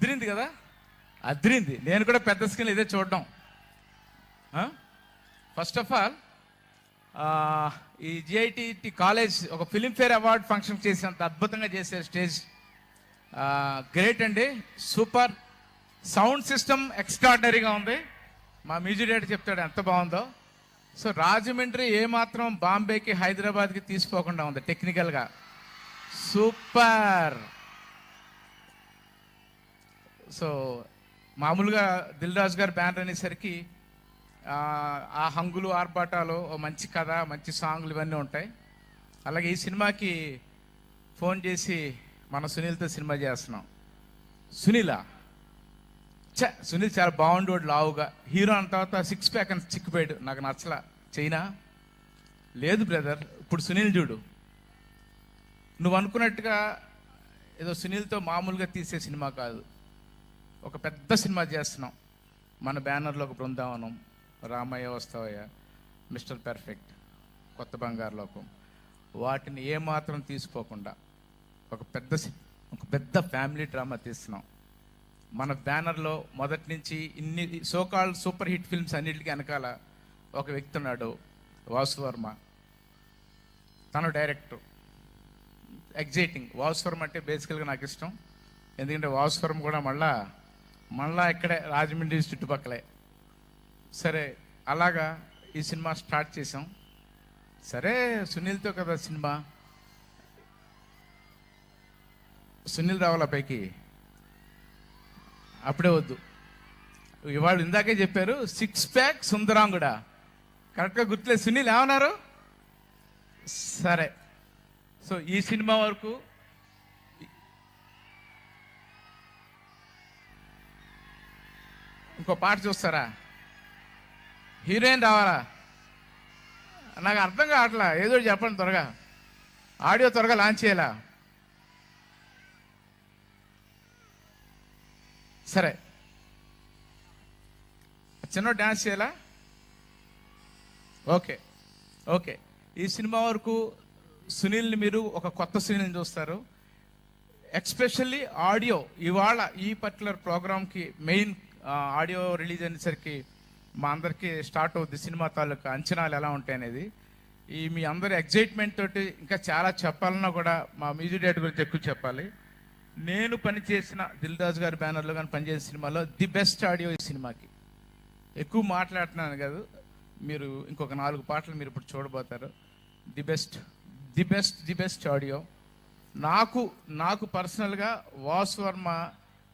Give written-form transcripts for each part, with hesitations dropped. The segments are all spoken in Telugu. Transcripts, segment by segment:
అదిరింది కదా, అదిరింది. నేను కూడా పెద్ద స్క్రీన్ ఇదే చూడడం. ఫస్ట్ ఆఫ్ ఆల్ ఈ జిఐటి కాలేజ్ ఒక ఫిలింఫేర్ అవార్డ్ ఫంక్షన్ చేసేంత అద్భుతంగా చేసే స్టేజ్ గ్రేట్ అండి, సూపర్. సౌండ్ సిస్టమ్ ఎక్స్ట్రాడినరీగా ఉంది. మా మ్యూజిక్ డైరెక్టర్ చెప్తాడు ఎంత బాగుందో. సో రాజమండ్రి ఏమాత్రం బాంబేకి హైదరాబాద్కి తీసుకోకుండా ఉంది టెక్నికల్గా, సూపర్. సో మామూలుగా దిల్ రాజు గారు బ్యానర్ అనేసరికి ఆ హంగులు ఆర్భాటాలు, మంచి కథ, మంచి సాంగ్లు ఇవన్నీ ఉంటాయి. అలాగే ఈ సినిమాకి ఫోన్ చేసి మన సునీల్తో సినిమా చేస్తున్నాం. సునీల్ చాలా బాగుండేవాడు, లావుగా. హీరో అన్న తర్వాత సిక్స్ ప్యాక్ అని చిక్కిపోయాడు. నాకు నచ్చలా. చైనా లేదు బ్రదర్, ఇప్పుడు సునీల్ చూడు. నువ్వు అనుకున్నట్టుగా ఏదో సునీల్తో మామూలుగా తీసే సినిమా కాదు, ఒక పెద్ద సినిమా చేస్తున్నాం. మన బ్యానర్లో ఒక బృందావనం, రామయ్య వస్తావయ్య, మిస్టర్ పర్ఫెక్ట్, కొత్త బంగారు లోకం, వాటిని ఏమాత్రం తీసుకోకుండా ఒక పెద్ద ఫ్యామిలీ డ్రామా తీస్తున్నాం. మన బ్యానర్లో మొదటి నుంచి ఇన్ని సోకాల్డ్ సూపర్ హిట్ ఫిల్మ్స్ అన్నిటికీ వెనకాల ఒక వ్యక్తి ఉన్నాడు, వాసు వర్మ. తను డైరెక్టర్. ఎగ్జైటింగ్. వాసు వర్మ అంటే బేసికల్గా నాకు ఇష్టం, ఎందుకంటే వాసు వర్మ కూడా మళ్ళా ఇక్కడే రాజమండ్రి చుట్టుపక్కలే. సరే, అలాగా ఈ సినిమా స్టార్ట్ చేసాం. సరే, సునీల్తో కదా సినిమా, సునీల్ రావాల పైకి, అప్పుడే వద్దు. ఇవాళ ఇందాకే చెప్పారు సిక్స్ ప్యాక్ సుందరాంగుడా, కరెక్ట్గా గుర్తులేదు. సునీల్ ఏమన్నారు? సరే, సో ఈ సినిమా వరకు ఇంకో పాట చూస్తారా? హీరోయిన్ రావాలా? నాకు అర్థం కావట్లా, ఏదో చెప్పండి త్వరగా. ఆడియో త్వరగా లాంచ్ చేయాలా? సరే, చిన్న డ్యాన్స్ చేయాలా? ఓకే. ఈ సినిమా వరకు సునీల్ని మీరు ఒక కొత్త సునీల్ని చూస్తారు. Especially audio. ఇవాళ ఈ పర్టికులర్ ప్రోగ్రామ్కి మెయిన్ ఆడియో రిలీజ్ అనేసరికి మా అందరికీ స్టార్ట్ అవుద్ది సినిమా తాలూకా అంచనాలు ఎలా ఉంటాయనేది. ఈ మీ అందరి ఎగ్జైట్మెంట్ తోటి ఇంకా చాలా చెప్పాలన్నా కూడా మా మ్యూజిక్ డైరెక్టర్ గురించి ఎక్కువ చెప్పాలి. నేను పనిచేసిన దిల్ రాజు గారి బ్యానర్లో కానీ పనిచేసిన సినిమాలో ది బెస్ట్ ఆడియో ఈ సినిమాకి. ఎక్కువ మాట్లాడుతున్నాను కాదు, మీరు ఇంకొక 4 పాటలు మీరు ఇప్పుడు చూడబోతారు. The best audio. నాకు పర్సనల్గా వాసు వర్మ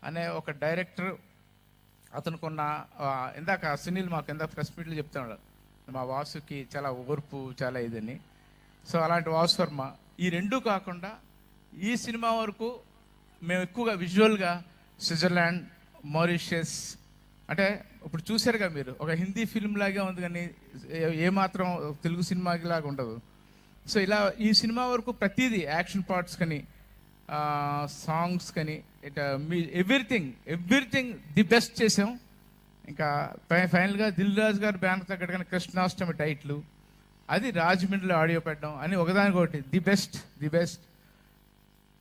అనే ఒక డైరెక్టర్, అతనుకున్న ఇందాక సునీల్ మాకు ఇందాక ప్రెస్ మీట్లో చెప్తున్నాడు, మా వాసుకి చాలా ఓర్పు, చాలా ఇదని. సో అలాంటి వాసు వర్మ. ఈ రెండూ కాకుండా ఈ సినిమా వరకు మేము ఎక్కువగా విజువల్గా స్విట్జర్లాండ్, మారిషియస్, అంటే ఇప్పుడు చూసారుగా మీరు, ఒక హిందీ ఫిల్మ్ లాగే ఉంది కానీ ఏమాత్రం తెలుగు సినిమాకి లాగా ఉండదు. సో ఇలా ఈ సినిమా వరకు ప్రతిదీ, యాక్షన్ పార్ట్స్ కానీ సాంగ్స్ కానీ మీ ఎవ్రీథింగ్ ది బెస్ట్ చేసాం. ఇంకా ఫైనల్గా దిల్ రాజు గారు బ్యానర్ తగ్గట్టుగా కృష్ణాష్టమి టైట్లు, అది రాజమండ్రిలో ఆడియో పెట్టడం అని ఒకదానికొకటి ది బెస్ట్.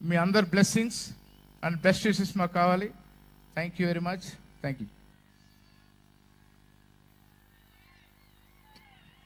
మీ అందరు బ్లెస్సింగ్స్ అండ్ బెస్ట్ విషెస్ మాకు కావాలి. Thank you very much. Thank you.